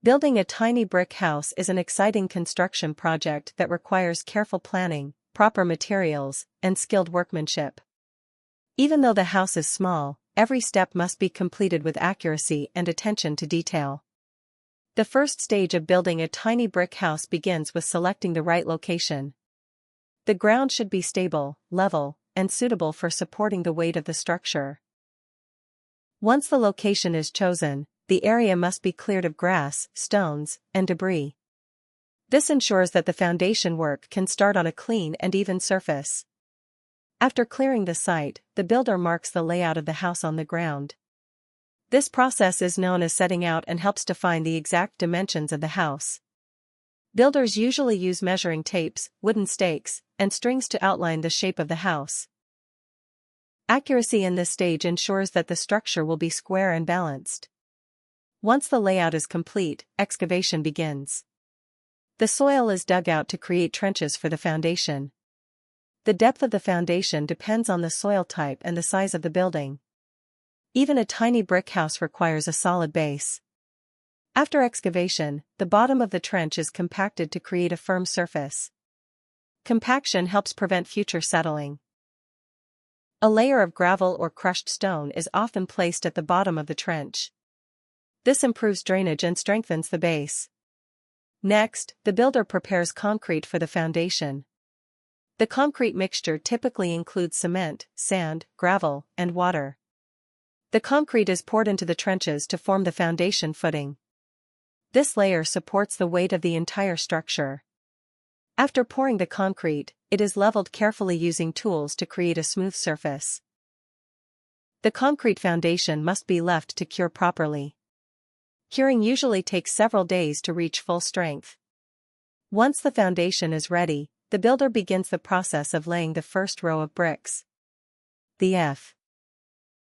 Building a tiny brick house is an exciting construction project that requires careful planning, proper materials, and skilled workmanship. Even though the house is small, every step must be completed with accuracy and attention to detail. The first stage of building a tiny brick house begins with selecting the right location. The ground should be stable, level, and suitable for supporting the weight of the structure. Once the location is chosen, the area must be cleared of grass, stones, and debris. This ensures that the foundation work can start on a clean and even surface. After clearing the site, the builder marks the layout of the house on the ground. This process is known as setting out and helps define the exact dimensions of the house. Builders usually use measuring tapes, wooden stakes, and strings to outline the shape of the house. Accuracy in this stage ensures that the structure will be square and balanced. Once the layout is complete, excavation begins. The soil is dug out to create trenches for the foundation. The depth of the foundation depends on the soil type and the size of the building. Even a tiny brick house requires a solid base. After excavation, the bottom of the trench is compacted to create a firm surface. Compaction helps prevent future settling. A layer of gravel or crushed stone is often placed at the bottom of the trench. This improves drainage and strengthens the base. Next, the builder prepares concrete for the foundation. The concrete mixture typically includes cement, sand, gravel, and water. The concrete is poured into the trenches to form the foundation footing. This layer supports the weight of the entire structure. After pouring the concrete, it is leveled carefully using tools to create a smooth surface. The concrete foundation must be left to cure properly. Curing usually takes several days to reach full strength. Once the foundation is ready, the builder begins the process of laying the first row of bricks. The